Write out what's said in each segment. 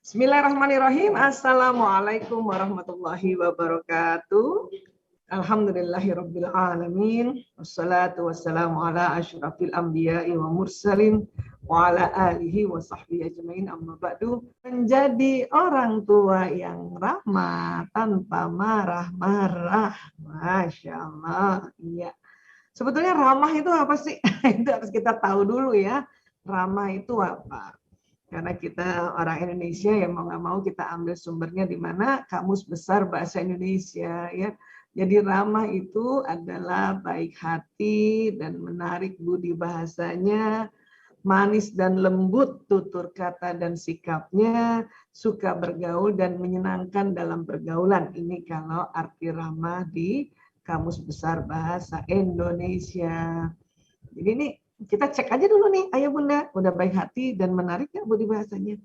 Bismillahirrahmanirrahim. Assalamualaikum warahmatullahi wabarakatuh. Alhamdulillahirabbil alamin. Wassalatu wassalamu ala asyrafil anbiya'i wa mursalin wa ala alihi wa sahbihi ajmain, amma ba'du. Menjadi orang tua yang ramah tanpa marah-marah. Masya Allah. Iya. Sebetulnya ramah itu apa sih? Itu harus kita tahu dulu ya. Ramah itu apa? Karena kita orang Indonesia, ya mau nggak mau kita ambil sumbernya di mana Kamus Besar Bahasa Indonesia ya. Jadi ramah itu adalah baik hati dan menarik budi bahasanya, manis dan lembut tutur kata dan sikapnya, suka bergaul dan menyenangkan dalam pergaulan. Ini kalau arti ramah di Kamus Besar Bahasa Indonesia. Jadi ini kita cek aja dulu nih, ayah bunda, udah baik hati dan menarik nggak budi bahasanya?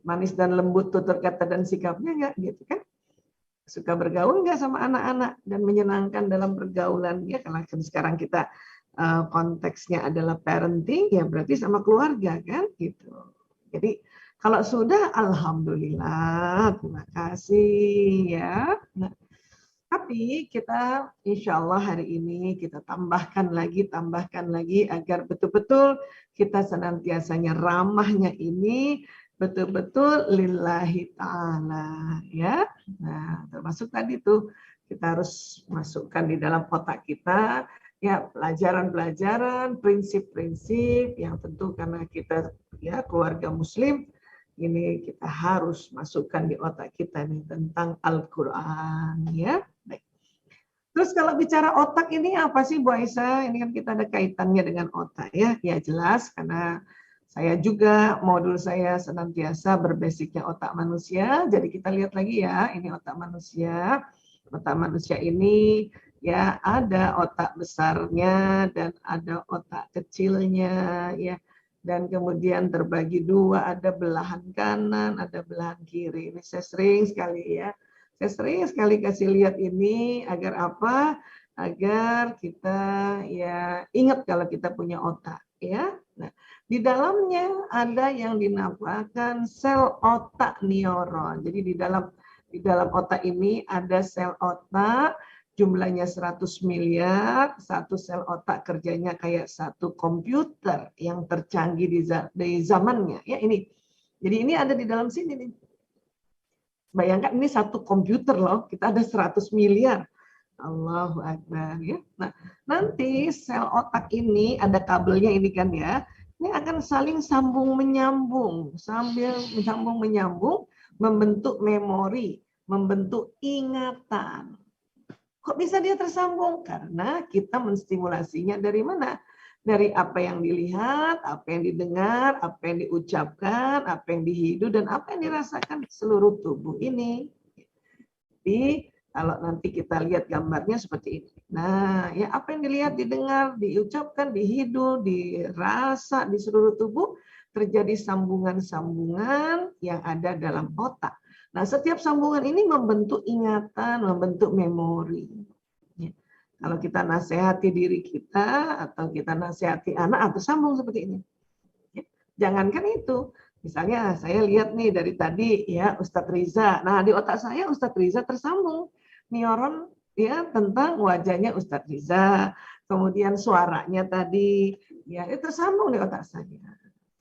Manis dan lembut tutur kata dan sikapnya nggak, gitu kan? Suka bergaul nggak sama anak-anak dan menyenangkan dalam pergaulan? Ya, kalau sekarang kita konteksnya adalah parenting, ya berarti sama keluarga kan, gitu. Jadi kalau sudah, alhamdulillah, terima kasih ya. Nah, tapi kita insya Allah hari ini kita tambahkan lagi agar betul-betul kita senantiasanya ramahnya ini betul-betul lillahi ta'ala ya. Nah, termasuk tadi tuh kita harus masukkan di dalam otak kita ya pelajaran-pelajaran, prinsip-prinsip yang tentu karena kita ya keluarga muslim ini kita harus masukkan di otak kita nih tentang Al-Quran ya. Baik. Terus kalau bicara otak ini apa sih Bu Aisyah? Ini kan kita ada kaitannya dengan otak ya. Ya jelas karena saya juga modul saya senantiasa berbasicnya otak manusia. Jadi kita lihat lagi ya, ini otak manusia. Otak manusia ini ya ada otak besarnya dan ada otak kecilnya ya. Dan kemudian terbagi dua, ada belahan kanan, ada belahan kiri. Ini saya sering sekali ya. Saya sering sekali kasih lihat ini agar apa? Agar kita ya ingat kalau kita punya otak ya. Nah, di dalamnya ada yang dinamakan sel otak neuron. Jadi di dalam otak ini ada sel otak jumlahnya 100 miliar, satu sel otak kerjanya kayak satu komputer yang tercanggih di zamannya. Ya ini. Jadi ini ada di dalam sini nih. Bayangkan ini satu komputer loh, kita ada 100 miliar. Allahu Akbar ya. Nah, nanti sel otak ini ada kabelnya ini kan ya. Ini akan saling sambung menyambung, sambil sambung menyambung membentuk memori, membentuk ingatan. Kok bisa dia tersambung? Karena kita menstimulasinya dari mana? Dari apa yang dilihat, apa yang didengar, apa yang diucapkan, apa yang dihidup, dan apa yang dirasakan di seluruh tubuh ini. Jadi kalau nanti kita lihat gambarnya seperti ini. Nah, ya apa yang dilihat, didengar, diucapkan, dihidup, dirasa di seluruh tubuh, terjadi sambungan-sambungan yang ada dalam otak. Nah, setiap sambungan ini membentuk ingatan, membentuk memori. Ya. Kalau kita nasihati diri kita, atau kita nasihati anak, atau sambung seperti ini. Ya. Jangankan itu, misalnya saya lihat nih dari tadi ya Ustadz Riza. Nah, di otak saya Ustadz Riza tersambung neuron ya tentang wajahnya Ustadz Riza. Kemudian suaranya tadi ya itu tersambung di otak saya.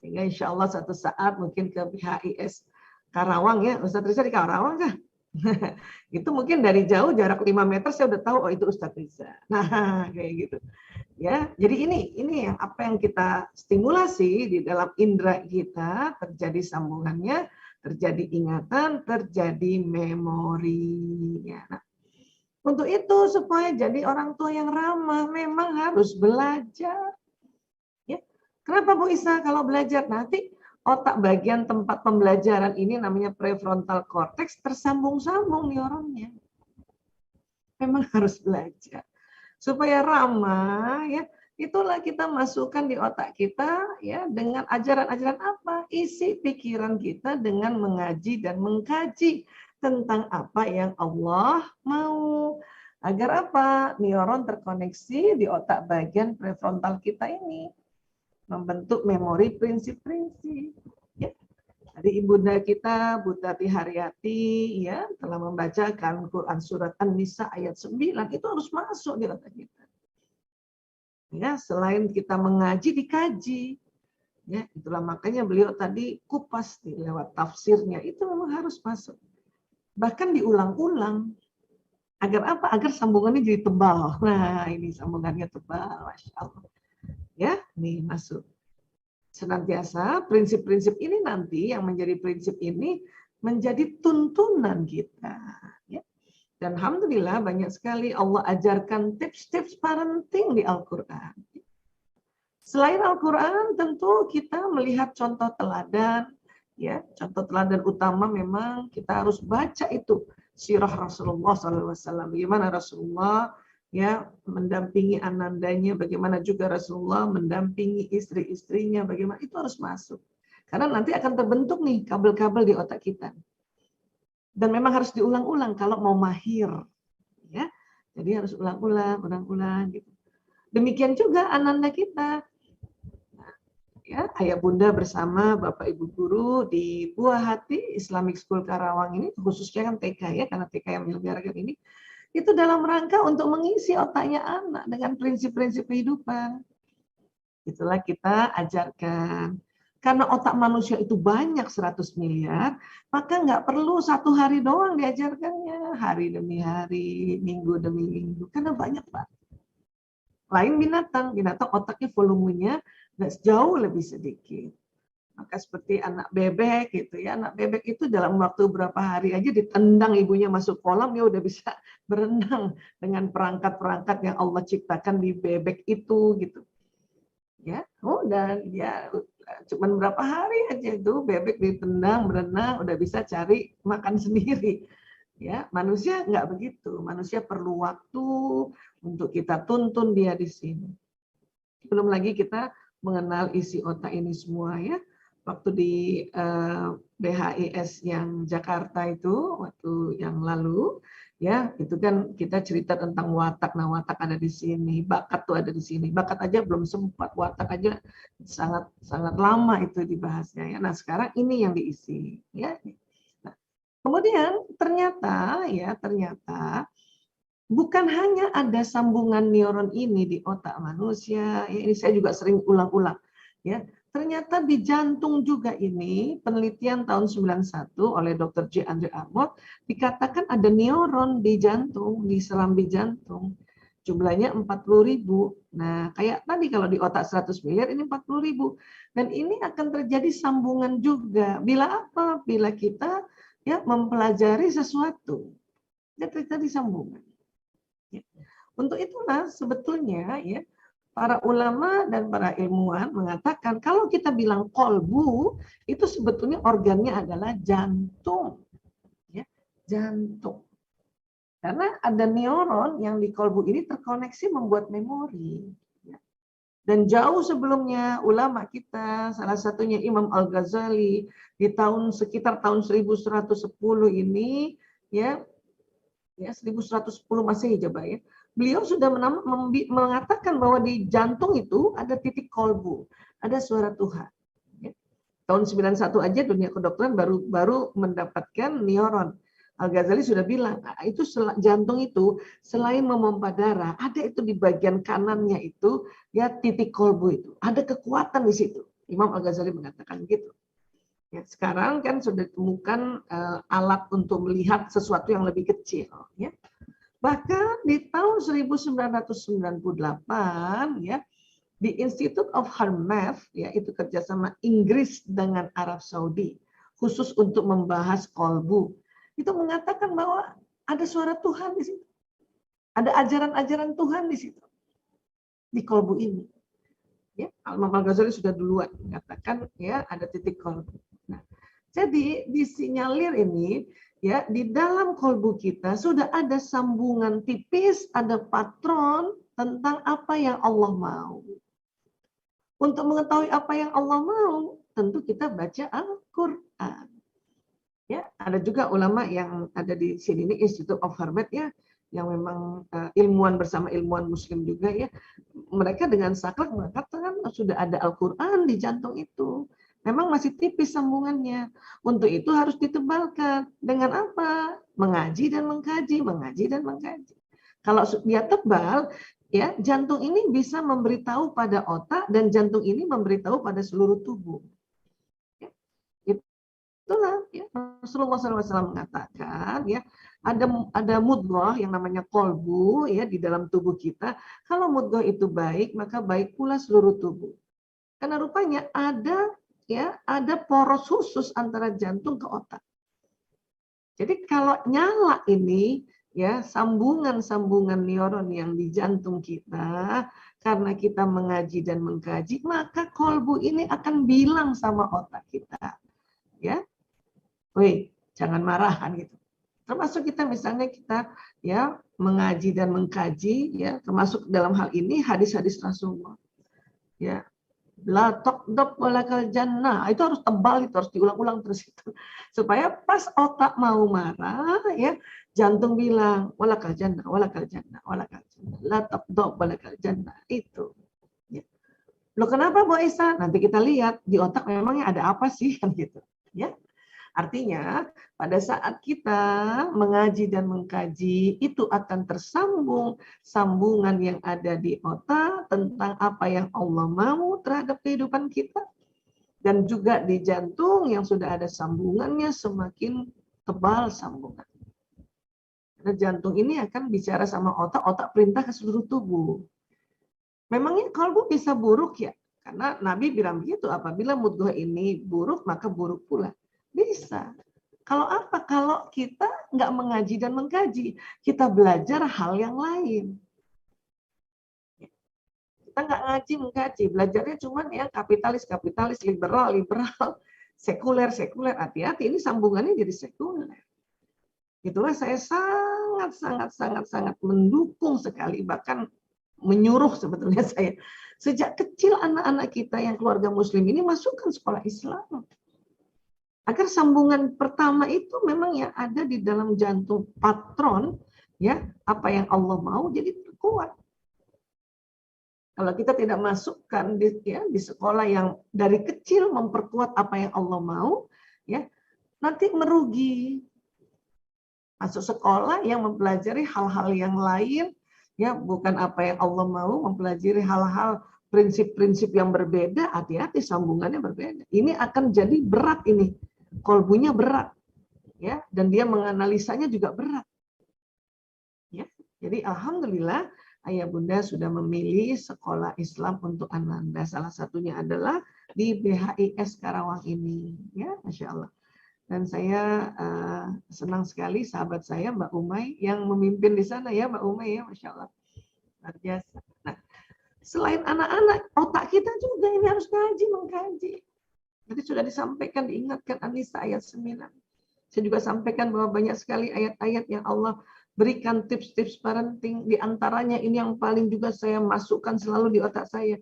Sehingga insya Allah suatu saat mungkin ke PHIS Karawang ya, Ustadz Riza di Karawang kah? Itu mungkin dari jauh jarak 5 meter saya udah tahu oh itu Ustadz Riza. Nah, kayak gitu. Ya, jadi ini yang apa yang kita stimulasi di dalam indera kita terjadi sambungannya, terjadi ingatan, terjadi memori. Ya. Nah, untuk itu supaya jadi orang tua yang ramah memang harus belajar. Ya. Kenapa Bu Isa kalau belajar nanti otak bagian tempat pembelajaran ini namanya prefrontal cortex tersambung-sambung neuronnya. Memang harus belajar. Supaya ramah ya, itulah kita masukkan di otak kita ya dengan ajaran-ajaran apa? Isi pikiran kita dengan mengaji dan mengkaji tentang apa yang Allah mau. Agar apa? Neuron terkoneksi di otak bagian prefrontal kita ini. Membentuk memori prinsip-prinsip. Ya. Tadi ibunda kita, Bu Tati Haryati, ya, telah membacakan Quran Surat An-Nisa ayat 9, itu harus masuk di otak kita. Ya, selain kita mengaji, dikaji. Ya, itulah makanya beliau tadi kupas lewat tafsirnya, itu memang harus masuk. Bahkan diulang-ulang. Agar apa? Agar sambungannya jadi tebal. Nah, ini sambungannya tebal, Masya Allah. Ya, nih masuk. Senantiasa prinsip-prinsip ini nanti yang menjadi prinsip ini menjadi tuntunan kita. Ya. Dan alhamdulillah banyak sekali Allah ajarkan tips-tips parenting di Al-Quran. Selain Al-Quran, tentu kita melihat contoh teladan. Ya, contoh teladan utama memang kita harus baca itu sirah Rasulullah SAW. Bagaimana Rasulullah ya mendampingi anandanya, bagaimana juga Rasulullah mendampingi istri-istrinya, bagaimana itu harus masuk. Karena nanti akan terbentuk nih kabel-kabel di otak kita. Dan memang harus diulang-ulang kalau mau mahir. Ya, jadi harus ulang-ulang, ulang-ulang gitu. Demikian juga ananda kita. Ya, ayah bunda bersama bapak ibu guru di Buah Hati Islamic School Karawang ini, khususnya kan TK ya, karena TK yang menyelenggarakan ini, itu dalam rangka untuk mengisi otaknya anak dengan prinsip-prinsip kehidupan. Itulah kita ajarkan. Karena otak manusia itu banyak 100 miliar, maka nggak perlu satu hari doang diajarkannya, hari demi hari, minggu demi minggu, karena banyak banget. Lain binatang otaknya volumenya jauh lebih sedikit. Maka seperti anak bebek gitu ya, anak bebek itu dalam waktu berapa hari aja ditendang ibunya masuk kolam, ya udah bisa berenang dengan perangkat-perangkat yang Allah ciptakan di bebek itu gitu. Ya, dan ya cuman berapa hari aja itu bebek ditendang berenang udah bisa cari makan sendiri. Ya, manusia nggak begitu. Manusia perlu waktu untuk kita tuntun dia di sini. Belum lagi kita mengenal isi otak ini semua ya. Waktu di BHIS yang Jakarta itu waktu yang lalu ya, itu kan kita cerita tentang watak. Nah, watak ada di sini, bakat tuh ada di sini. Bakat aja belum sempat, watak aja sangat sangat lama itu dibahasnya ya. Nah, sekarang ini yang diisi ya. Nah, kemudian ternyata bukan hanya ada sambungan neuron ini di otak manusia, ya, ini saya juga sering ulang-ulang. Ya, ternyata di jantung juga ini, penelitian tahun 91 oleh Dr. J. Andre Armour, dikatakan ada neuron di jantung, di serambi jantung. Jumlahnya 40.000. Nah, kayak tadi kalau di otak 100 miliar, ini 40.000. Dan ini akan terjadi sambungan juga. Bila apa? Bila kita ya mempelajari sesuatu. Jadi tadi sambungan. Untuk itulah sebetulnya ya para ulama dan para ilmuwan mengatakan kalau kita bilang kolbu itu sebetulnya organnya adalah jantung, ya, jantung. Karena ada neuron yang di kolbu ini terkoneksi membuat memori. Ya. Dan jauh sebelumnya ulama kita, salah satunya Imam Al-Ghazali di sekitar tahun 1110 ini, ya 1110 Masehi coba ya. Beliau sudah mengatakan bahwa di jantung itu ada titik kolbu, ada suara Tuhan. Ya. Tahun 91 aja dunia kedokteran baru mendapatkan neuron. Al-Ghazali sudah bilang, itu jantung itu selain memompa darah, ada itu di bagian kanannya itu ya titik kolbu itu. Ada kekuatan di situ. Imam Al-Ghazali mengatakan gitu. Ya, sekarang kan sudah ditemukan alat untuk melihat sesuatu yang lebih kecil. Ya. Bahkan di tahun 1998 ya di Institute of Harmath ya itu kerjasama Inggris dengan Arab Saudi khusus untuk membahas kolbu itu mengatakan bahwa ada suara Tuhan di situ, ada ajaran-ajaran Tuhan di situ di kolbu ini. Ya, Imam Al-Ghazali sudah duluan mengatakan ya ada titik kolbu. Nah, jadi disinyalir ini ya di dalam kolbu kita sudah ada sambungan tipis, ada patron tentang apa yang Allah mau. Untuk mengetahui apa yang Allah mau, tentu kita baca Al-Qur'an. Ya, ada juga ulama yang ada di sini ini Institute of Harvard ya, yang memang ilmuwan bersama ilmuwan muslim juga ya. Mereka dengan saklek mengatakan sudah ada Al-Qur'an di jantung itu. Memang masih tipis sambungannya. Untuk itu harus ditebalkan. Dengan apa? Mengaji dan mengkaji, mengaji dan mengkaji. Kalau dia tebal, ya jantung ini bisa memberitahu pada otak dan jantung ini memberitahu pada seluruh tubuh. Ya, itulah ya, Rasulullah SAW mengatakan ya ada mudghah yang namanya kolbu ya di dalam tubuh kita. Kalau mudghah itu baik, maka baik pula seluruh tubuh. Karena rupanya ada poros khusus antara jantung ke otak. Jadi kalau nyala ini ya sambungan-sambungan neuron yang di jantung kita karena kita mengaji dan mengkaji, maka kolbu ini akan bilang sama otak kita, ya, woi jangan marah kan gitu. Termasuk kita misalnya kita ya mengaji dan mengkaji ya termasuk dalam hal ini hadis-hadis Rasulullah. Ya, la taqdab walakal jannah, itu harus tebal, itu harus diulang-ulang terus itu supaya pas otak mau marah ya jantung bilang walakal jannah walakal jannah walakal jannah la taqdab walakal jannah itu ya. Loh kenapa Bu Aisyah? Nanti kita lihat di otak memangnya ada apa sih kan gitu ya. Artinya pada saat kita mengaji dan mengkaji itu akan tersambung sambungan yang ada di otak tentang apa yang Allah mau terhadap kehidupan kita. Dan juga di jantung yang sudah ada sambungannya semakin tebal sambungan. Karena jantung ini akan bicara sama otak, otak perintah ke seluruh tubuh. Memangnya kalbu bisa buruk ya? Karena Nabi bilang begitu, apabila mudghah ini buruk maka buruk pula. Bisa. Kalau apa? Kalau kita nggak mengaji dan mengkaji, kita belajar hal yang lain. Kita nggak ngaji mengkaji, belajarnya cuman ya kapitalis, liberal, sekuler. Hati-hati, ini sambungannya jadi sekuler. Itulah saya sangat mendukung sekali, bahkan menyuruh sebetulnya saya. Sejak kecil anak-anak kita yang keluarga muslim ini masukkan sekolah Islam. Agar sambungan pertama itu memang yang ada di dalam jantung patron, ya apa yang Allah mau jadi kuat. Kalau kita tidak masukkan di sekolah yang dari kecil memperkuat apa yang Allah mau, ya nanti merugi. Masuk sekolah yang mempelajari hal-hal yang lain, ya bukan apa yang Allah mau, mempelajari hal-hal prinsip-prinsip yang berbeda, hati-hati sambungannya berbeda. Ini akan jadi berat ini. Kolbunya berat, ya, dan dia menganalisanya juga berat, ya. Jadi alhamdulillah ayah bunda sudah memilih sekolah Islam untuk Ananda. Salah satunya adalah di BHIS Karawang ini, ya, masya Allah. Dan saya senang sekali sahabat saya Mbak Umay yang memimpin di sana ya Mbak Umay ya, masya Allah, luar biasa. Nah, selain anak-anak, otak kita juga ini harus ngaji mengkaji. Tadi sudah disampaikan, diingatkan An-Nisa ayat 9. Saya juga sampaikan bahwa banyak sekali ayat-ayat yang Allah berikan tips-tips parenting. Di antaranya ini yang paling juga saya masukkan selalu di otak saya.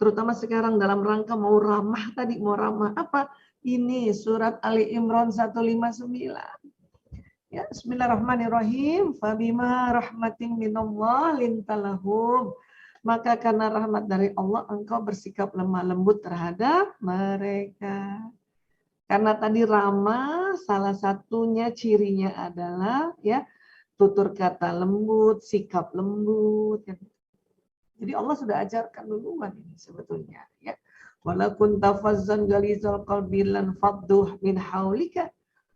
Terutama sekarang dalam rangka mau ramah tadi, mau ramah apa? Ini surat Ali Imran 159. Ya, bismillahirrahmanirrahim. Fabima rahmatin minallah lintalahum. Maka karena rahmat dari Allah engkau bersikap lemah lembut terhadap mereka. Karena tadi ramah salah satunya cirinya adalah ya tutur kata lembut, sikap lembut. Jadi Allah sudah ajarkan duluan ini sebetulnya ya. Walaupun tafazzan galizal qalbi lan fadduh min haulika.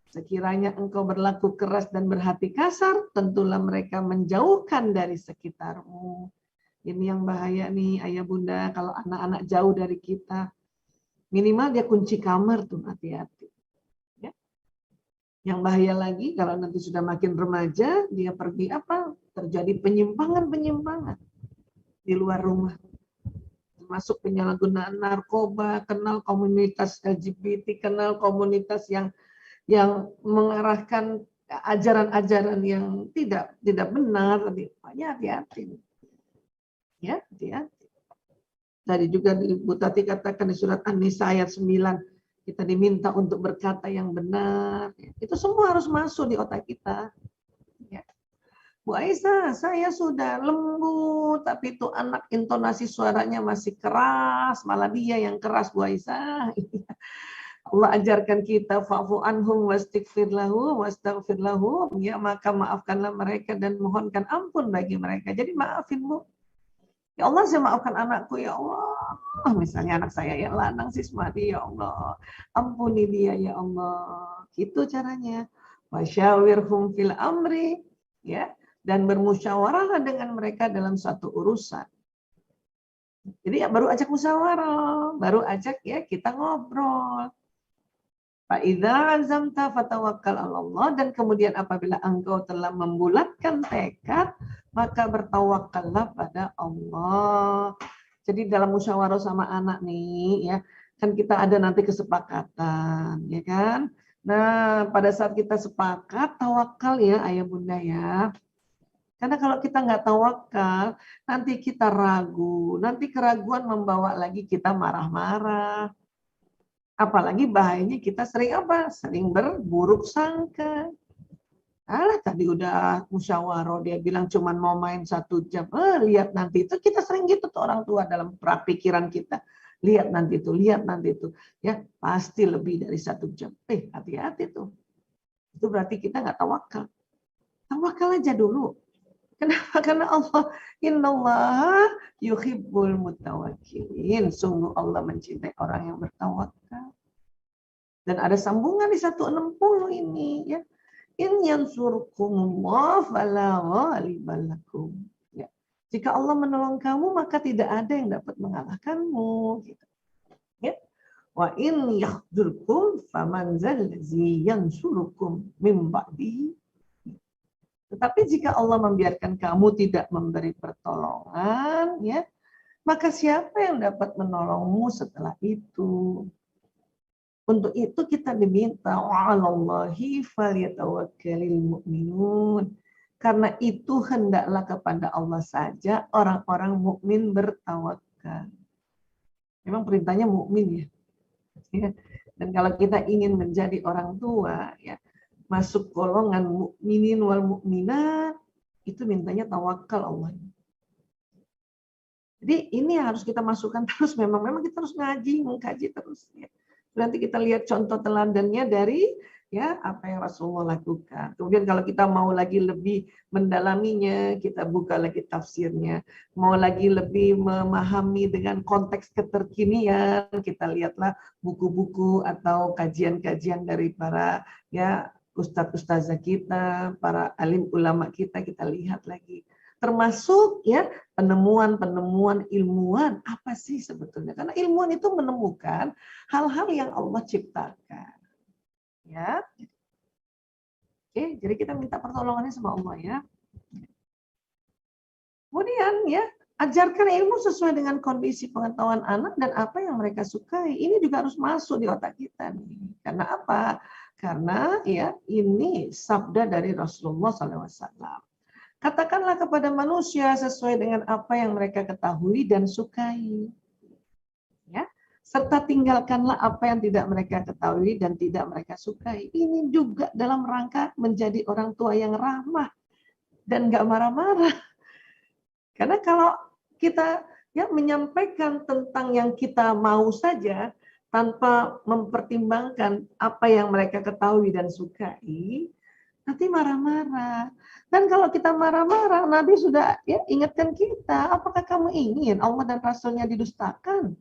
Sekiranya engkau berlaku keras dan berhati kasar, tentulah mereka menjauhkan dari sekitarmu. Ini yang bahaya nih ayah bunda kalau anak-anak jauh dari kita. Minimal dia kunci kamar tuh, hati-hati. Ya. Yang bahaya lagi kalau nanti sudah makin remaja, dia pergi apa? Terjadi penyimpangan-penyimpangan di luar rumah. Termasuk penyalahgunaan narkoba, kenal komunitas LGBT, kenal komunitas yang mengarahkan ajaran-ajaran yang tidak benar. Makanya hati-hati. Ya, hati-hati. Tadi juga Bu Tati katakan di surat An-Nisa ayat 9, kita diminta untuk berkata yang benar. Itu semua harus masuk di otak kita. Ya. Bu Aisyah, saya sudah lembut, tapi itu anak intonasi suaranya masih keras, malah dia yang keras Bu Aisyah. Allah ajarkan kita fa'fu anhum wastighfir lahum wastaghfir lahum, ya maka maafkanlah mereka dan mohonkan ampun bagi mereka. Jadi maafin Bu. Ya Allah, saya maafkan anakku ya Allah. Misalnya anak saya yang lanang Sismadi, ya Allah. Ampuni dia ya Allah. Gitu caranya. Wasyawirhum fil amri, ya, dan bermusyawarahlah dengan mereka dalam satu urusan. Jadi ya baru ajak musyawarah, baru ajak ya kita ngobrol. Fa'idza azamta fatawakkal 'alallah, dan kemudian apabila engkau telah membulatkan tekad, maka bertawakallah pada Allah. Jadi dalam musyawarah sama anak nih ya, kan kita ada nanti kesepakatan, ya kan? Nah, pada saat kita sepakat, tawakal ya ayah bunda ya. Karena kalau kita nggak tawakal, nanti kita ragu, nanti keraguan membawa lagi kita marah-marah. Apalagi bahayanya kita sering apa? Sering berburuk sangka. Alah, tadi udah musyawarah, dia bilang cuman mau main 1 jam. Lihat nanti itu, kita sering gitu tuh orang tua dalam pikiran kita. Lihat nanti itu, lihat nanti itu. Ya, pasti lebih dari 1 jam. Hati-hati tuh. Itu berarti kita nggak tawakal. Tawakal aja dulu. Kenapa? Karena Allah, innallaha yuhibbul mutawakkilin. Sungguh Allah mencintai orang yang bertawakal. Dan ada sambungan di 160 ini ya. In yansurkumullah fala ghaliba lakum. Ya. Jika Allah menolong kamu, maka tidak ada yang dapat mengalahkanmu gitu. Ya. Wa in yakhdurkum faman zallazi yansurukum min ba'dihi. Tetapi jika Allah membiarkan kamu tidak memberi pertolongan, ya, maka siapa yang dapat menolongmu setelah itu? Untuk itu kita diminta wa'alallahi falyatawakkalul mu'minun. Karena itu hendaklah kepada Allah saja orang-orang mukmin bertawakal. Memang perintahnya mukmin ya. Dan kalau kita ingin menjadi orang tua ya, masuk golongan mukminin wal mukminat, itu mintanya tawakal Allah. Jadi ini harus kita masukkan terus, memang kita harus ngaji, mengkaji terus ya. Nanti kita lihat contoh teladannya dari ya apa yang Rasulullah lakukan. Kemudian kalau kita mau lagi lebih mendalaminya, kita buka lagi tafsirnya. Mau lagi lebih memahami dengan konteks keterkinian, kita lihatlah buku-buku atau kajian-kajian dari para ya ustadz-ustazah kita, para alim ulama kita lihat lagi. Termasuk ya penemuan-penemuan ilmuwan apa sih sebetulnya? Karena ilmuwan itu menemukan hal-hal yang Allah ciptakan. Ya. Oke, jadi kita minta pertolongannya sama Allah ya. Kemudian ya, ajarkan ilmu sesuai dengan kondisi pengetahuan anak dan apa yang mereka sukai. Ini juga harus masuk di otak kita nih. Karena apa? Karena ya ini sabda dari Rasulullah SAW. Katakanlah kepada manusia sesuai dengan apa yang mereka ketahui dan sukai. Ya, serta tinggalkanlah apa yang tidak mereka ketahui dan tidak mereka sukai. Ini juga dalam rangka menjadi orang tua yang ramah dan nggak marah-marah. Karena kalau kita ya menyampaikan tentang yang kita mau saja tanpa mempertimbangkan apa yang mereka ketahui dan sukai, nanti marah-marah. Dan kalau kita marah-marah, Nabi sudah ya ingatkan kita, apakah kamu ingin Allah dan Rasulnya didustakan?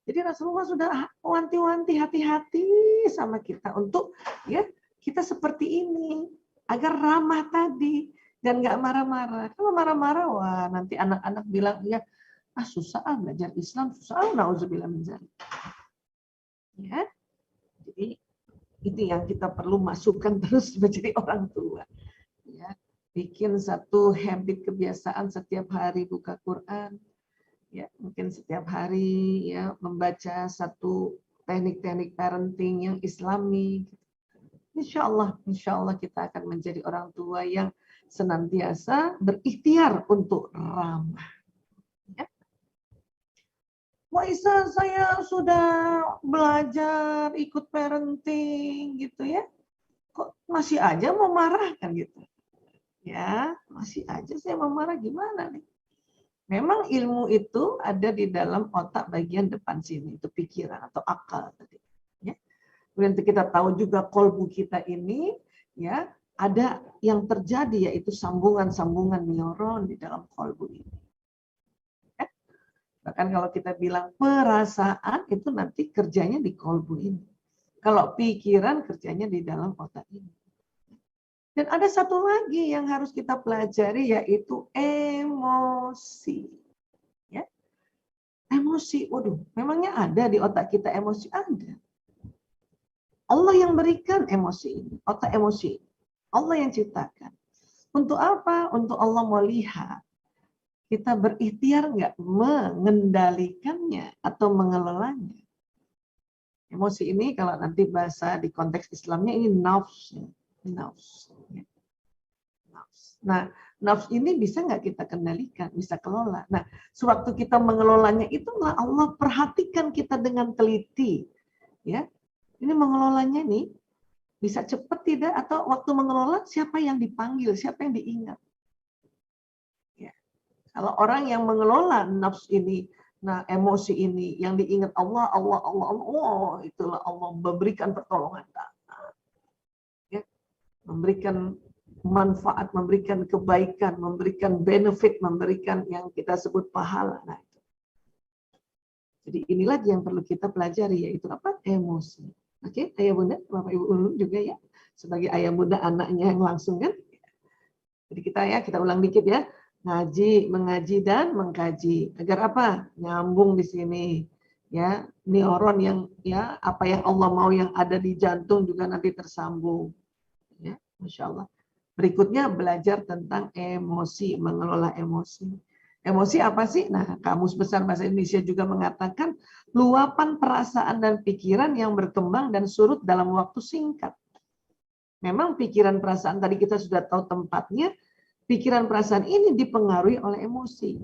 Jadi Rasulullah sudah wanti-wanti, hati-hati sama kita untuk ya kita seperti ini agar ramah tadi dan nggak marah-marah. Kalau marah-marah, wah nanti anak-anak bilang ya susah belajar Islam, susah nauzubillah min dzalik. Ya, jadi itu yang kita perlu masukkan terus menjadi orang tua. Ya, bikin satu habit kebiasaan setiap hari buka Quran. Ya, mungkin setiap hari ya membaca satu teknik-teknik parenting yang Islami. Insya Allah kita akan menjadi orang tua yang senantiasa berikhtiar untuk ramah. Ya. Wah Isa, saya sudah belajar ikut parenting gitu ya, kok masih aja mau marah kan gitu. Ya, masih aja saya mau marah, gimana nih? Memang ilmu itu ada di dalam otak bagian depan sini, itu pikiran atau akal tadi. Ya. Kemudian kita tahu juga kolbu kita ini, ya, ada yang terjadi yaitu sambungan-sambungan neuron di dalam kolbu ini. Ya. Bahkan kalau kita bilang perasaan itu nanti kerjanya di kolbu ini. Kalau pikiran kerjanya di dalam otak ini. Dan ada satu lagi yang harus kita pelajari yaitu emosi. Ya. Emosi, waduh, memangnya ada di otak kita emosi? Ada. Allah yang berikan emosi ini, otak emosi. Allah yang ciptakan. Untuk apa? Untuk Allah mau lihat kita berikhtiar nggak mengendalikannya atau mengelolanya. Emosi ini kalau nanti bahasa di konteks Islamnya ini nafs. Nafs. Nah, nafs ini bisa nggak kita kendalikan, bisa kelola. Nah, sewaktu kita mengelolanya itulah Allah perhatikan kita dengan teliti. Ya, ini mengelolanya nih bisa cepat tidak, atau waktu mengelola siapa yang dipanggil, siapa yang diingat. Ya. Kalau orang yang mengelola nafs ini, nah emosi ini yang diingat Allah, Allah, Allah, Allah, oh, itulah Allah memberikan pertolongan, ya, memberikan manfaat, memberikan kebaikan, memberikan benefit, memberikan yang kita sebut pahala. Nah, itu. Jadi inilah yang perlu kita pelajari, yaitu apa? Emosi. Oke, ayah bunda, bapak ibu ulun juga ya, sebagai ayah bunda anaknya yang langsung kan. Jadi kita ulang dikit ya. Ngaji, mengaji dan mengkaji. Agar apa? Nyambung di sini. Ya, neuron yang ya apa yang Allah mau yang ada di jantung juga nanti tersambung. Ya, Masya Allah. Berikutnya belajar tentang emosi, mengelola emosi. Emosi apa sih? Nah, Kamus Besar Bahasa Indonesia juga mengatakan luapan perasaan dan pikiran yang berkembang dan surut dalam waktu singkat. Memang pikiran perasaan tadi kita sudah tahu tempatnya, pikiran perasaan ini dipengaruhi oleh emosi.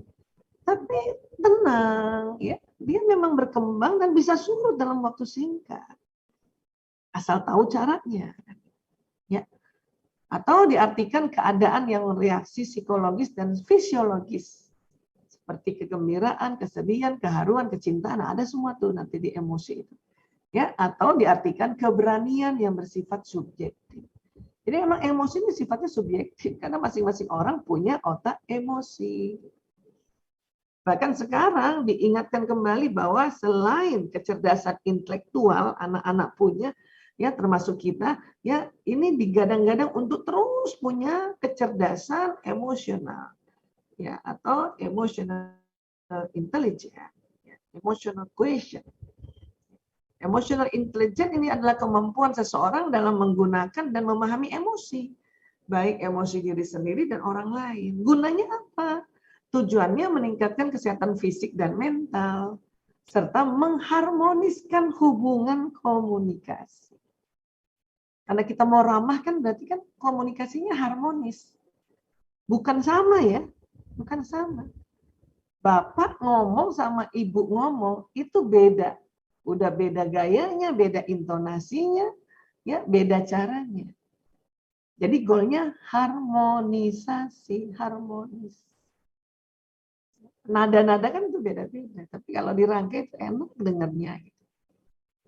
Tapi tenang, ya, dia memang berkembang dan bisa surut dalam waktu singkat. Asal tahu caranya. Ya. Atau diartikan keadaan yang reaksi psikologis dan fisiologis. Seperti kegembiraan, kesedihan, keharuan, kecintaan, ada semua tuh nanti di emosi itu. Ya, atau diartikan keberanian yang bersifat subjektif. Jadi memang emosi ini sifatnya subjektif karena masing-masing orang punya otak emosi. Bahkan sekarang diingatkan kembali bahwa selain kecerdasan intelektual anak-anak punya, ya termasuk kita, ya ini digadang-gadang untuk terus punya kecerdasan emosional, ya atau emotional intelligence, ya, emotional quotient. Emotional intelligence ini adalah kemampuan seseorang dalam menggunakan dan memahami emosi. Baik emosi diri sendiri dan orang lain. Gunanya apa? Tujuannya meningkatkan kesehatan fisik dan mental, serta mengharmoniskan hubungan komunikasi. Karena kita mau ramah kan berarti kan komunikasinya harmonis. Bukan sama ya, bukan sama. Bapak ngomong sama ibu ngomong, itu beda. Udah beda gayanya, beda intonasinya, ya beda caranya. Jadi goalnya harmonisasi, harmonis. Nada-nada kan itu beda-beda, tapi kalau dirangkai itu enak dengarnya. Gitu.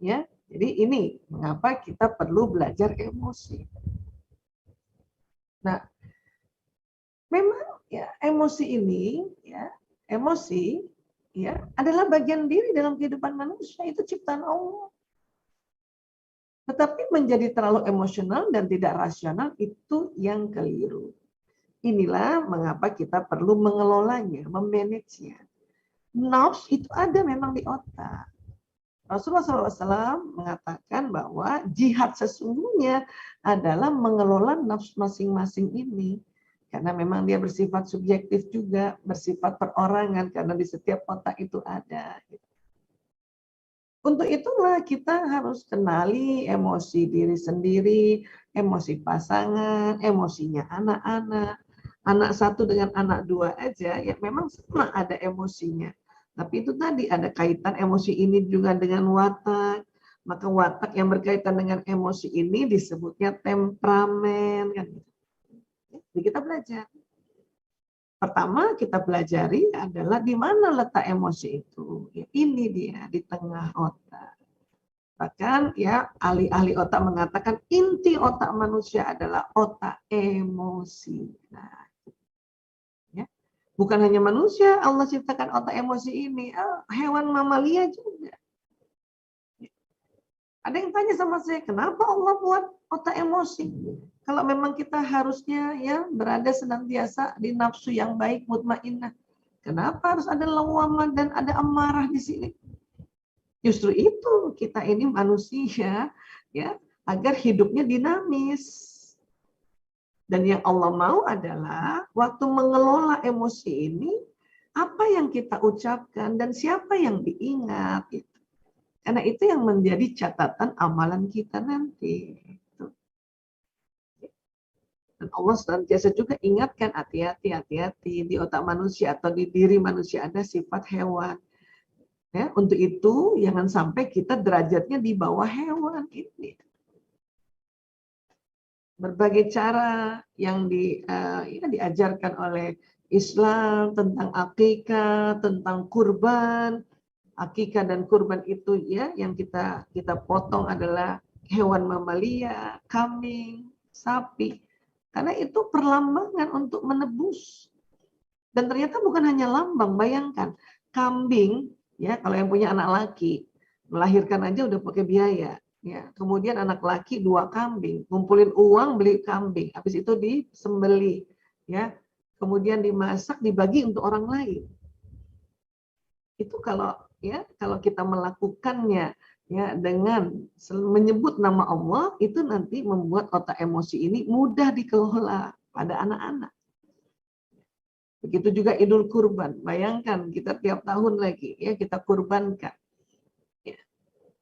Ya, jadi ini mengapa kita perlu belajar emosi. Nah, memang ya emosi ini, ya emosi, ya adalah bagian diri dalam kehidupan manusia, itu ciptaan Allah. Tetapi menjadi terlalu emosional dan tidak rasional itu yang keliru. Inilah mengapa kita perlu mengelolanya, memanagenya. Nafs itu ada memang di otak. Rasulullah SAW mengatakan bahwa jihad sesungguhnya adalah mengelola nafs masing-masing ini. Karena memang dia bersifat subjektif juga, bersifat perorangan, karena di setiap otak itu ada. Untuk itulah kita harus kenali emosi diri sendiri, emosi pasangan, emosinya anak-anak. Anak satu dengan anak dua aja, ya memang sama ada emosinya. Tapi itu tadi ada kaitan emosi ini juga dengan watak. Maka watak yang berkaitan dengan emosi ini disebutnya temperamen. Kan? Jadi kita belajar. Pertama kita pelajari adalah di mana letak emosi itu. Ya, ini dia di tengah otak. Bahkan ya ahli-ahli otak mengatakan inti otak manusia adalah otak emosi. Nah, ya. Bukan hanya manusia Allah ciptakan otak emosi ini, hewan mamalia juga. Ada yang tanya sama saya, kenapa Allah buat otak emosi? Kalau memang kita harusnya ya berada senantiasa di nafsu yang baik, mutmainnah. Kenapa harus ada lawamah dan ada amarah di sini? Justru itu kita ini manusia ya agar hidupnya dinamis. Dan yang Allah mau adalah waktu mengelola emosi ini apa yang kita ucapkan dan siapa yang diingat gitu. Karena itu yang menjadi catatan amalan kita nanti. Dan Allah senantiasa juga ingatkan hati-hati di otak manusia atau di diri manusia ada sifat hewan. Ya, untuk itu jangan sampai kita derajatnya di bawah hewan ini. Berbagai cara yang diajarkan oleh Islam tentang akikah, tentang kurban. Akikah dan kurban itu ya yang kita potong adalah hewan mamalia, kambing, sapi. Karena itu perlambangan untuk menebus. Dan ternyata bukan hanya lambang, bayangkan kambing ya kalau yang punya anak laki melahirkan aja udah pakai biaya. Ya, kemudian anak laki 2 kambing, ngumpulin uang beli kambing, habis itu disembelih, ya, kemudian dimasak dibagi untuk orang lain. Itu kalau kita melakukannya ya dengan menyebut nama Allah itu nanti membuat otak emosi ini mudah dikelola pada anak-anak. Begitu juga Idul Kurban, bayangkan kita tiap tahun lagi ya kita kurbankan.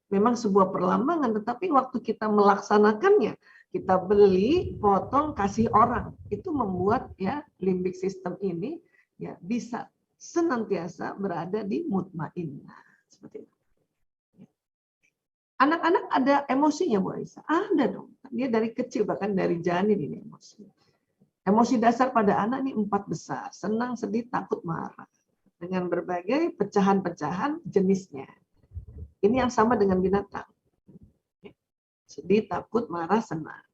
Memang sebuah perlambangan, tetapi waktu kita melaksanakannya, kita beli, potong, kasih orang, itu membuat ya limbik sistem ini ya bisa senantiasa berada di mutmainnah seperti itu. Anak-anak ada emosinya Bu Aisyah? Ada dong. Dia dari kecil bahkan dari janin ini emosi. Emosi dasar pada anak ini 4 besar, senang, sedih, takut, marah. Dengan berbagai pecahan-pecahan jenisnya. Ini yang sama dengan binatang. Sedih, takut, marah, senang.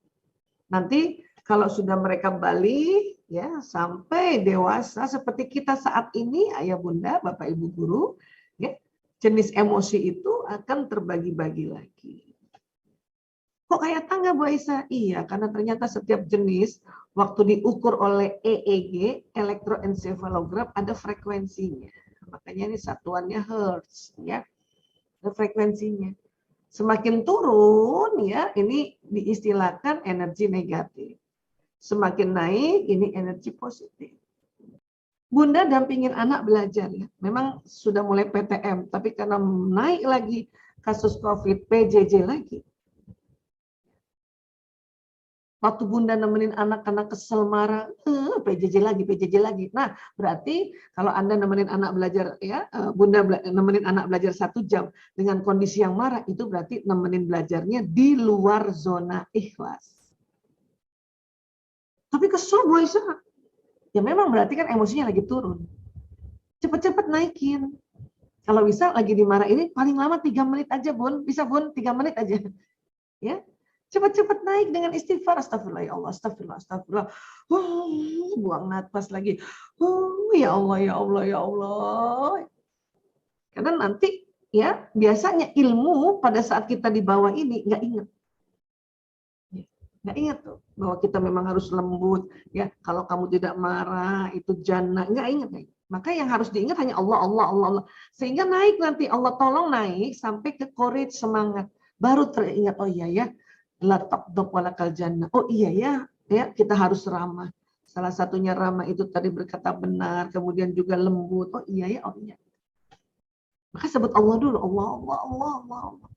Nanti kalau sudah mereka balik ya sampai dewasa seperti kita saat ini, ayah bunda, bapak ibu guru, ya, jenis emosi itu akan terbagi-bagi lagi. Kok kayak tangga Bu Aisyah? Iya, karena ternyata setiap jenis waktu diukur oleh EEG, elektroencephalogram, ada frekuensinya. Makanya ini satuannya hertz, ya. Frekuensinya. Semakin turun ya ini diistilahkan energi negatif. Semakin naik ini energi positif. Bunda dampingin anak belajar ya. Memang sudah mulai PTM, tapi karena naik lagi kasus COVID, PJJ lagi. Waktu Bunda nemenin anak-anak kesel marah, PJJ lagi. Nah, berarti kalau Anda nemenin anak belajar, ya, Bunda nemenin anak belajar 1 jam dengan kondisi yang marah, itu berarti nemenin belajarnya di luar zona ikhlas. Tapi kesel Bu Aisyah. Ya memang berarti kan emosinya lagi turun. Cepet-cepet naikin. Kalau bisa lagi dimarah ini paling lama 3 menit aja Bun. Bisa Bun, 3 menit aja. Ya. Cepat-cepat naik dengan istighfar, astagfirullah ya Allah, astagfirullah. Buang nafas lagi. Ya Allah, ya Allah, ya Allah. Karena nanti ya biasanya ilmu pada saat kita di bawah ini nggak ingat. Nggak ingat tuh bahwa kita memang harus lembut. Ya, kalau kamu tidak marah itu jannah, nggak ingat. Maka yang harus diingat hanya Allah, Allah, Allah, Allah. Sehingga naik nanti Allah tolong naik sampai ke courage, semangat. Baru teringat, oh iya ya. La taqdab walakal jannah. Oh iya ya kita harus ramah. Salah satunya ramah itu tadi berkata benar, kemudian juga lembut. Oh iya ya, oh iya. Maka sebut Allah dulu, Allah, Allah, Allah, Allah, Allah.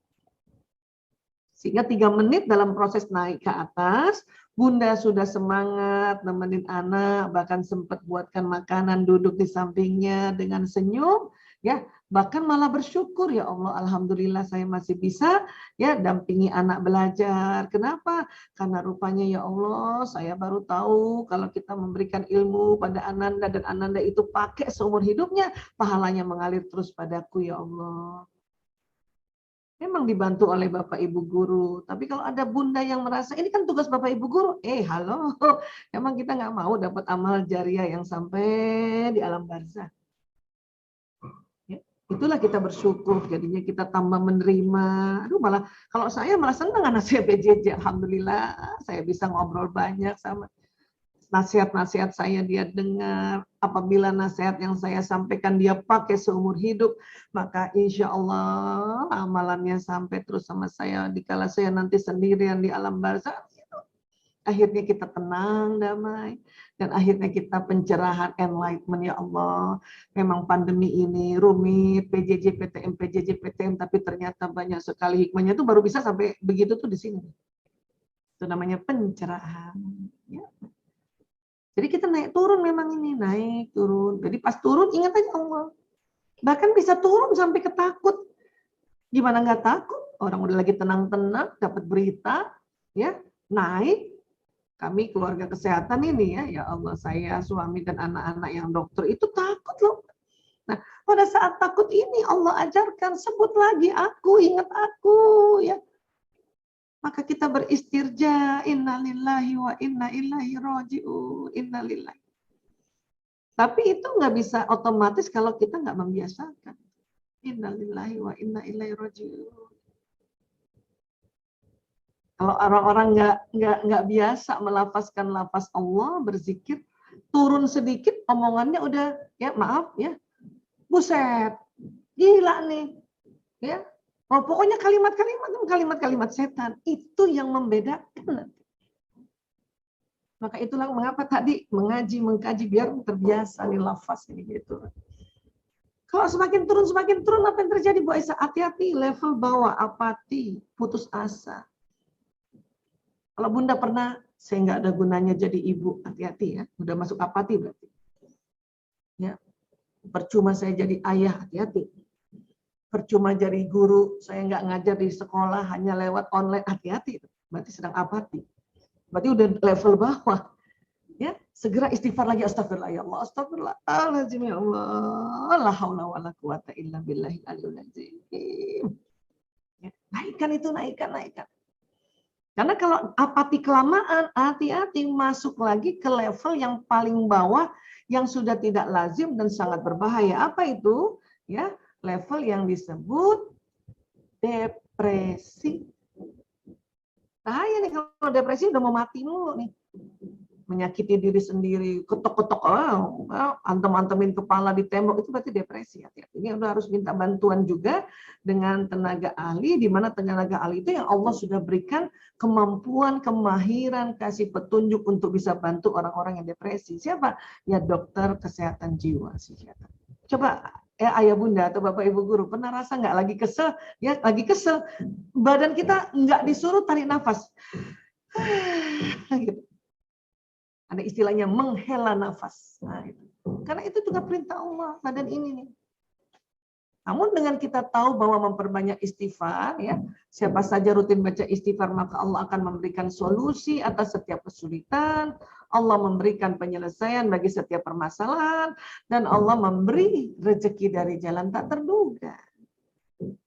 Sehingga 3 menit dalam proses naik ke atas, Bunda sudah semangat nemenin anak, bahkan sempat buatkan makanan, duduk di sampingnya dengan senyum, ya. Bahkan malah bersyukur, ya Allah, alhamdulillah saya masih bisa ya dampingi anak belajar. Kenapa? Karena rupanya ya Allah, saya baru tahu kalau kita memberikan ilmu pada Ananda dan Ananda itu pakai seumur hidupnya, pahalanya mengalir terus padaku ya Allah. Memang dibantu oleh Bapak Ibu guru, tapi kalau ada bunda yang merasa ini kan tugas Bapak Ibu guru, halo, emang kita nggak mau dapat amal jariah yang sampai di alam barzah. Ya, itulah kita bersyukur, jadinya kita tambah menerima. Aduh, malah kalau saya malah senang anak saya PJJ, alhamdulillah saya bisa ngobrol banyak sama nasihat-nasihat saya dia dengar. Apabila nasihat yang saya sampaikan dia pakai seumur hidup, maka insya Allah amalannya sampai terus sama saya. Dikala saya nanti sendirian di alam barzah, akhirnya kita tenang, damai. Dan akhirnya kita pencerahan, enlightenment, ya Allah. Memang pandemi ini rumit, PJJ, PTM, tapi ternyata banyak sekali hikmahnya itu baru bisa sampai begitu tuh di sini. Itu namanya pencerahan. Ya. Jadi kita naik turun memang ini, naik turun. Jadi pas turun ingat aja Allah. Bahkan bisa turun sampai ketakut. Gimana nggak takut? Orang udah lagi tenang-tenang, dapat berita, ya naik. Kami keluarga kesehatan ini ya Allah, saya, suami dan anak-anak yang dokter itu takut loh. Nah, pada saat takut ini Allah ajarkan sebut lagi aku, ingat aku, ya. Maka kita beristirja, innalillahi wa inna ilaihi raji'un, innalillahi. Tapi itu nggak bisa otomatis kalau kita nggak membiasakan. Innalillahi wa inna ilaihi raji'un. Kalau orang-orang nggak biasa melafazkan lafaz Allah, berzikir, turun sedikit omongannya udah ya maaf ya, buset, gila nih, ya. Oh, pokoknya kalimat-kalimat setan itu yang membedakan. Maka itulah mengapa tadi mengkaji biar terbiasa nih lafaz ini gitu. Kalau semakin turun apa yang terjadi Bu Aisyah? Hati-hati, level bawah, apati, putus asa. Kalau Bunda pernah, saya nggak ada gunanya jadi ibu, hati-hati ya. Udah masuk apati berarti. Ya, percuma saya jadi ayah, hati-hati. Percuma jadi guru, saya nggak ngajar di sekolah, hanya lewat online, hati-hati. Berarti sedang apati. Berarti udah level bawah. Ya, segera istighfar lagi, astagfirullah ya Allah, astagfirullahaladzim ya Allah, la haula wala quwata illa billahil aliyil azim. Ya, naikkan itu, naikkan. Karena kalau apati kelamaan, hati-hati masuk lagi ke level yang paling bawah yang sudah tidak lazim dan sangat berbahaya. Apa itu? Ya, level yang disebut depresi. Bahaya nih kalau depresi udah mau mati mulu nih. Menyakiti diri sendiri, ketok-ketok, antem-antemin kepala di tembok, itu berarti depresi. Ini udah harus minta bantuan juga dengan tenaga ahli, di mana tenaga ahli itu yang Allah sudah berikan kemampuan, kemahiran, kasih petunjuk untuk bisa bantu orang-orang yang depresi. Siapa? Ya dokter kesehatan jiwa. Coba ya ayah bunda atau bapak ibu guru pernah rasa nggak lagi kesel? Ya lagi kesel, badan kita nggak disuruh tarik nafas. Gitu. Ada istilahnya menghela nafas. Nah, itu. Karena itu juga perintah Allah badan ini nih. Namun dengan kita tahu bahwa memperbanyak istighfar, ya siapa saja rutin baca istighfar maka Allah akan memberikan solusi atas setiap kesulitan. Allah memberikan penyelesaian bagi setiap permasalahan dan Allah memberi rezeki dari jalan tak terduga.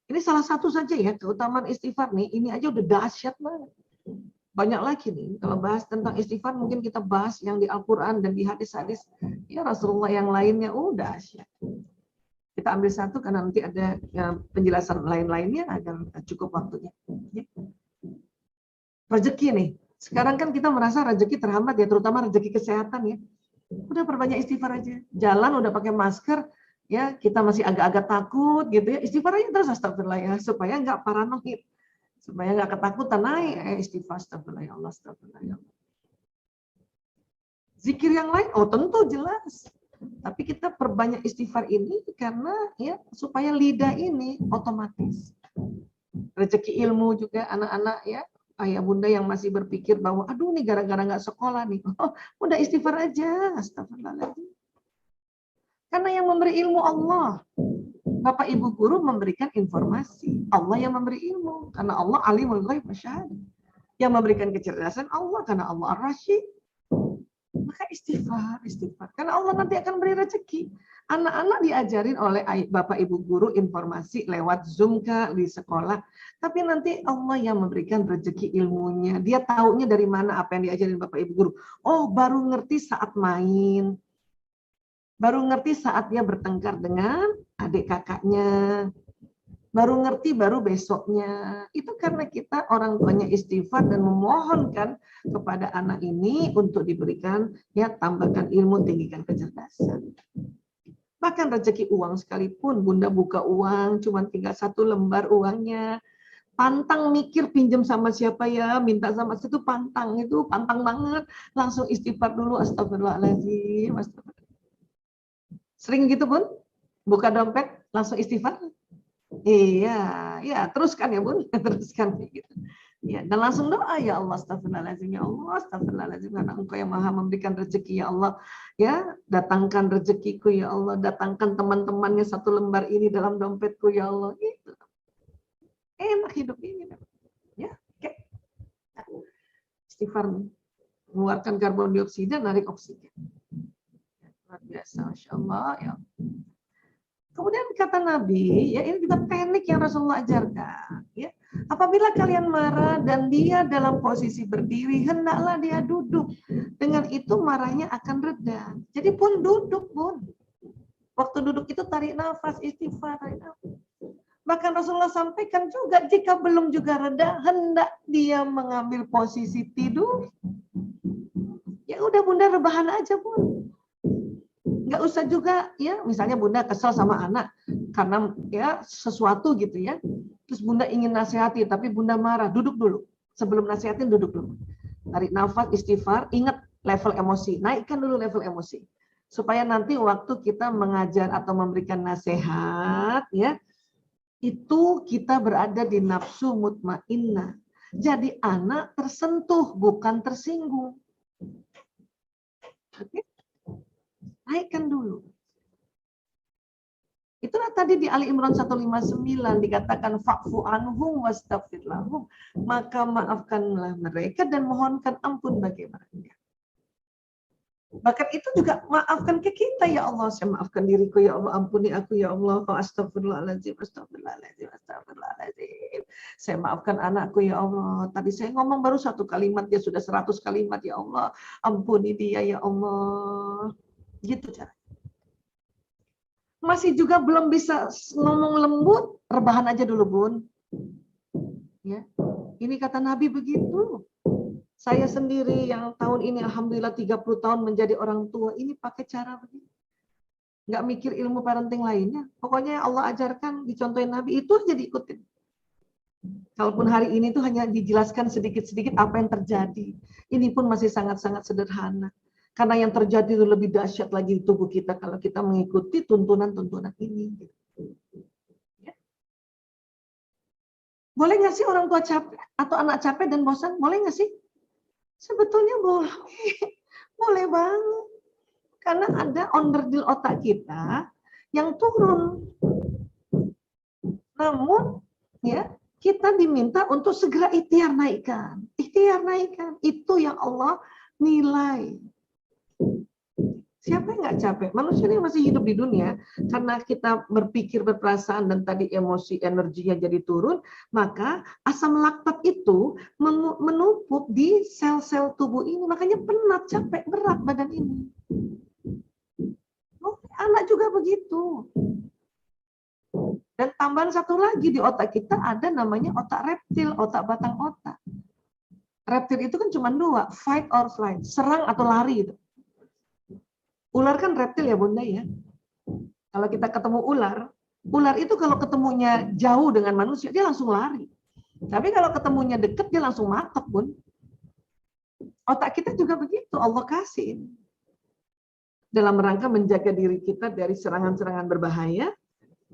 Ini salah satu saja ya keutamaan istighfar nih. Ini aja udah dahsyat banget. Banyak lagi nih, kalau bahas tentang istighfar mungkin kita bahas yang di Al-Quran dan di hadis-hadis ya Rasulullah yang lainnya, udah asyik. Kita ambil satu karena nanti ada penjelasan lain-lainnya agar cukup waktunya. Rezeki nih, sekarang kan kita merasa rezeki terhambat ya, terutama rezeki kesehatan ya. Udah perbanyak istighfar aja, jalan udah pakai masker, ya kita masih agak-agak takut gitu ya, istighfar aja terus astagfirullah ya, supaya nggak paranoid. Supaya nggak ketakutan, naik istighfar, astagfirullah ya Allah, astagfirullah ya Allah. Zikir yang lain, oh tentu jelas. Tapi kita perbanyak istighfar ini karena ya supaya lidah ini otomatis. Rezeki ilmu juga anak-anak ya, ayah bunda yang masih berpikir bahwa aduh nih gara-gara nggak sekolah nih, oh udah istighfar aja, astagfirullahaladzim. Karena yang memberi ilmu Allah. Bapak Ibu guru memberikan informasi. Allah yang memberi ilmu. Karena Allah alimul ghaib wasyahada. Yang memberikan kecerdasan Allah. Karena Allah ar-Rasyid. Maka istighfar, istighfar. Karena Allah nanti akan beri rezeki. Anak-anak diajarin oleh Bapak Ibu guru informasi lewat Zoom di sekolah. Tapi nanti Allah yang memberikan rezeki ilmunya. Dia taunya dari mana apa yang diajarin Bapak Ibu guru. Oh, baru ngerti saat main. Baru ngerti saat dia bertengkar dengan adik kakaknya. Baru ngerti baru besoknya. Itu karena kita orang tuanya istighfar dan memohonkan kepada anak ini untuk diberikan ya tambahkan ilmu, tinggikan kecerdasan. Bahkan rezeki uang sekalipun, Bunda buka uang cuma tinggal 1 lembar uangnya. Pantang mikir pinjam sama siapa ya, minta sama situ pantang, itu pantang banget. Langsung istighfar dulu, astagfirullahaladzim, astagfirullah. Sering gitu Bun? Buka dompet langsung istighfar? Iya, ya teruskan ya Bun, teruskan gitu. Ya, dan langsung doa, ya Allah, astagfirullahaladzim, ya Allah, astagfirullahaladzim, karena Engkau yang maha memberikan rezeki, ya Allah. Ya, datangkan rezekiku, ya Allah, datangkan teman-temannya 1 lembar ini dalam dompetku, ya Allah. Gitu. Enak hidup ini. Ya, oke. Istighfar, mengeluarkan karbon dioksida, narik oksigen. Luar biasa, Masya Allah, ya. Kemudian kata Nabi, ya ini juga teknik yang Rasulullah ajarkan. Ya, apabila kalian marah dan dia dalam posisi berdiri, hendaklah dia duduk. Dengan itu marahnya akan reda. Jadi pun duduk Bun. Waktu duduk itu tarik nafas, istighfar, tarik nafas. Bahkan Rasulullah sampaikan juga jika belum juga reda, hendak dia mengambil posisi tidur. Ya udah Bunda rebahan aja Bun. Nggak usah juga ya, misalnya Bunda kesal sama anak karena ya sesuatu gitu ya, terus Bunda ingin nasihati tapi Bunda marah, duduk dulu. Sebelum nasihatin duduk dulu, tarik nafas, istighfar, ingat level emosi, naikkan dulu level emosi supaya nanti waktu kita mengajar atau memberikan nasihat ya, itu kita berada di nafsu mutmainnah. Jadi anak tersentuh bukan tersinggung. Oke? Naikkan dulu. Itulah tadi di Ali Imran 159 dikatakan fa'fu anhum wastaghfir lahum, maka maafkanlah mereka dan mohonkan ampun bagi mereka. Bahkan itu juga maafkan ke kita, ya Allah, saya maafkan diriku, ya Allah, ampuni aku, ya Allah, astagfirullahaladzim, astagfirullahaladzim, astagfirullahaladzim. Saya maafkan anakku, ya Allah. Tadi saya ngomong baru 1 kalimat, dia sudah 100 kalimat, ya Allah, ampuni dia, ya Allah. Gitu cara. Masih juga belum bisa ngomong lembut, rebahan aja dulu Bun. Ya, ini kata Nabi begitu. Saya sendiri yang tahun ini alhamdulillah 30 tahun menjadi orang tua, ini pakai cara begini. Nggak mikir ilmu parenting lainnya. Pokoknya Allah ajarkan, dicontohin Nabi, itu aja diikutin. Kalaupun hari ini tuh hanya dijelaskan sedikit-sedikit apa yang terjadi. Ini pun masih sangat-sangat sederhana. Karena yang terjadi itu lebih dahsyat lagi di tubuh kita kalau kita mengikuti tuntunan-tuntunan ini. Ya. Boleh nggak sih orang tua capek atau anak capek dan bosan? Boleh nggak sih? Sebetulnya boleh. Boleh banget. Karena ada onderdil otak kita yang turun. Namun, ya, kita diminta untuk segera ikhtiar naikkan. Ikhtiar naikkan. Itu yang Allah nilai. Siapa yang nggak capek? Manusia yang masih hidup di dunia, karena kita berpikir, berperasaan, dan tadi emosi, energinya jadi turun, maka asam laktat itu menumpuk di sel-sel tubuh ini. Makanya penat, capek, berat badan ini. Oh, anak juga begitu. Dan tambahan satu lagi, di otak kita ada namanya otak reptil, otak batang otak. Reptil itu kan cuma 2, fight or flight, serang atau lari itu. Ular kan reptil ya Bunda ya. Kalau kita ketemu ular, ular itu kalau ketemunya jauh dengan manusia, dia langsung lari. Tapi kalau ketemunya deket, dia langsung matok Bun. Otak kita juga begitu, Allah kasih. Dalam rangka menjaga diri kita dari serangan-serangan berbahaya.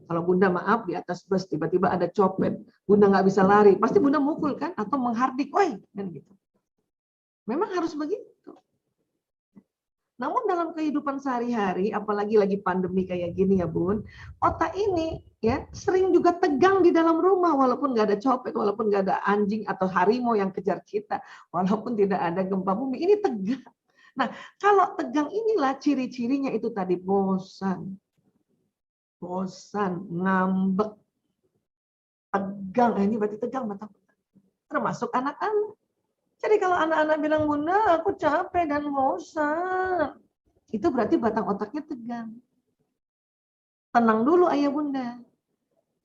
Kalau Bunda maaf di atas bus tiba-tiba ada copet, Bunda nggak bisa lari, pasti Bunda mukul kan atau menghardik, woi, kan gitu. Memang harus begitu. Namun dalam kehidupan sehari-hari, apalagi lagi pandemi kayak gini ya Bun, otak ini ya sering juga tegang di dalam rumah, walaupun nggak ada copet, walaupun nggak ada anjing atau harimau yang kejar kita, walaupun tidak ada gempa bumi, ini tegang. Nah, kalau tegang inilah ciri-cirinya itu tadi bosan, ngambek, tegang. Ini berarti tegang mata. Termasuk anak-anak. Jadi kalau anak-anak bilang, Bunda, aku capek dan bosan, itu berarti batang otaknya tegang. Tenang dulu ayah bunda.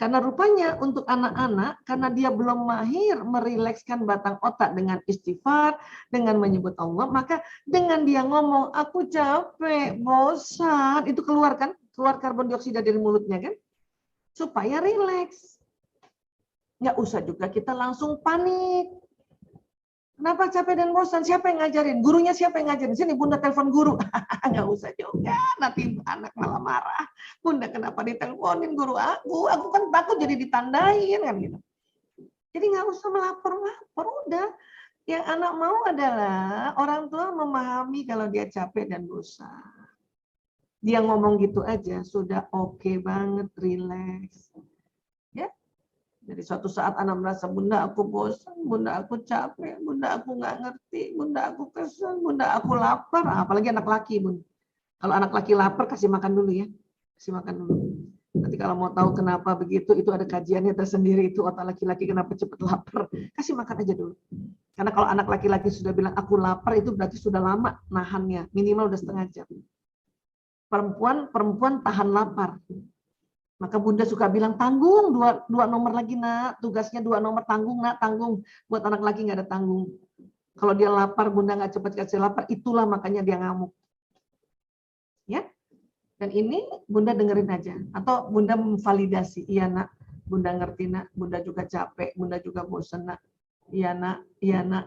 Karena rupanya untuk anak-anak, karena dia belum mahir merilekskan batang otak dengan istighfar, dengan menyebut Allah, maka dengan dia ngomong, aku capek, bosan, itu keluar karbon dioksida dari mulutnya kan, supaya rileks. Nggak usah juga kita langsung panik. Kenapa capek dan bosan? Siapa yang ngajarin? Gurunya siapa yang ngajarin? Sini bunda telepon guru. Nggak usah juga, nanti anak malah marah. Bunda kenapa diteleponin guru aku? Aku kan takut jadi ditandain kan gitu. Jadi nggak usah melapor-lapor, udah. Yang anak mau adalah orang tua memahami kalau dia capek dan bosan. Dia ngomong gitu aja, sudah oke banget, rileks. Ya, jadi suatu saat anak merasa, bunda aku bosan, bunda aku capek, bunda aku nggak ngerti, bunda aku kesel, bunda aku lapar. Apalagi anak laki, bun. Kalau anak laki lapar, kasih makan dulu ya. Kasih makan dulu. Nanti kalau mau tahu kenapa begitu, itu ada kajiannya tersendiri, itu otak laki-laki kenapa cepat lapar. Kasih makan aja dulu. Karena kalau anak laki-laki sudah bilang, aku lapar, itu berarti sudah lama nahannya. Minimal udah setengah jam. Perempuan tahan lapar. Maka bunda suka bilang, tanggung, dua nomor lagi nak, tugasnya 2 nomor, tanggung nak, tanggung. Buat anak laki nggak ada tanggung. Kalau dia lapar, bunda nggak cepat kasih lapar, itulah makanya dia ngamuk. Ya, dan ini bunda dengerin aja. Atau bunda memvalidasi, iya nak, bunda ngerti nak, bunda juga capek, bunda juga bosan nak. Iya nak,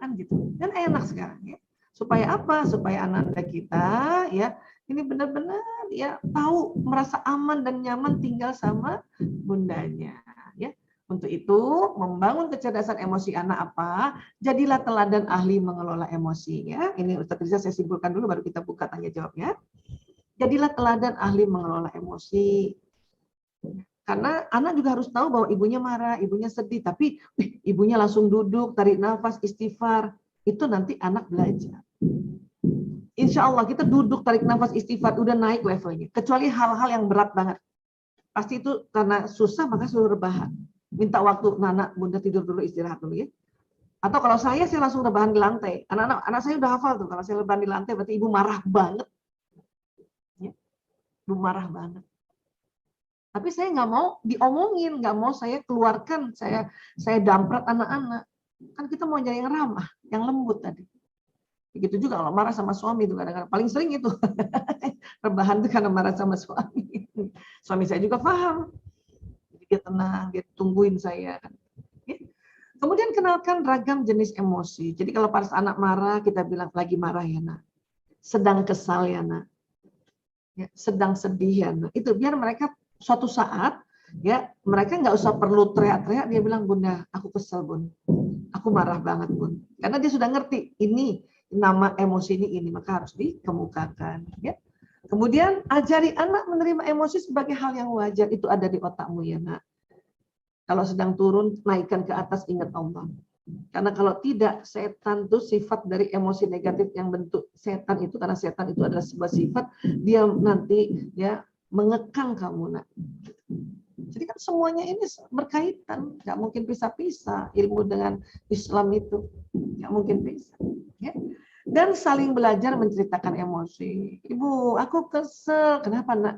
kan gitu. Kan enak sekarang ya. Supaya apa? Supaya anak-anak kita ya ini benar-benar ya tahu merasa aman dan nyaman tinggal sama bundanya ya. Untuk itu membangun kecerdasan emosi anak apa? Jadilah teladan ahli mengelola emosi ya. Ini Ustaz Riza saya simpulkan dulu baru kita buka tanya jawab ya. Jadilah teladan ahli mengelola emosi. Karena anak juga harus tahu bahwa ibunya marah, ibunya sedih, tapi ibunya langsung duduk, tarik nafas, istighfar. Itu nanti anak belajar. Insya Allah kita duduk, tarik nafas, istighfar, udah naik levelnya. Kecuali hal-hal yang berat banget. Pasti itu karena susah, maka suruh rebahan. Minta waktu, anak bunda tidur dulu, istirahat dulu ya. Atau kalau saya langsung rebahan di lantai. Anak saya udah hafal tuh, kalau saya rebahan di lantai berarti ibu marah banget. Ya. Ibu marah banget. Tapi saya nggak mau diomongin, nggak mau saya keluarkan, saya damprat anak-anak. Kan kita mau jadi yang ramah, yang lembut tadi. Begitu juga kalau marah sama suami itu kadang-kadang paling sering itu rebahan itu karena marah sama suami. Suami saya juga paham, jadi dia tenang, dia tungguin saya. Kemudian kenalkan ragam jenis emosi. Jadi kalau pas anak marah kita bilang lagi marah ya nak, sedang kesal ya nak, ya, sedang sedih ya nak. Itu biar mereka suatu saat ya mereka nggak usah perlu teriak-teriak, dia bilang bunda aku kesel bun, aku marah banget bun, karena dia sudah ngerti ini nama emosi ini maka harus dikemukakan ya. Kemudian ajari anak menerima emosi sebagai hal yang wajar, itu ada di otakmu ya nak. Kalau sedang turun naikkan ke atas, ingat Allah. Karena kalau tidak, setan itu sifat dari emosi negatif yang bentuk setan itu, karena setan itu adalah sebuah sifat, dia nanti ya mengekang kamu nak. Jadi kan semuanya ini berkaitan, nggak mungkin pisah-pisah ilmu dengan Islam itu, nggak mungkin pisah. Ya. Dan saling belajar menceritakan emosi. Ibu, aku kesel. Kenapa nak?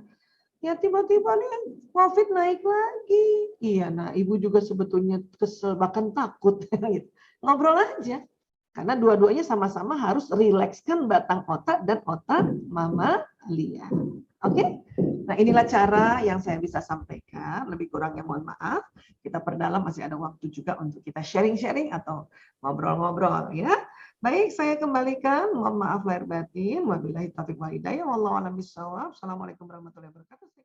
Ya tiba-tiba nih COVID naik lagi. Iya, nah ibu juga sebetulnya kesel, bahkan takut. Ngobrol aja. Karena dua-duanya sama-sama harus rilekskan batang otak dan otak mama Lia. Oke? Nah inilah cara yang saya bisa sampaikan. Lebih kurangnya mohon maaf. Kita perdalam, masih ada waktu juga untuk kita sharing-sharing atau ngobrol-ngobrol ya. Baik, saya kembalikan. Mohon maaf lahir batin. Wabillahi taufiq wal hidayah. Wallahu a'lam bishawab. Assalamualaikum warahmatullahi wabarakatuh.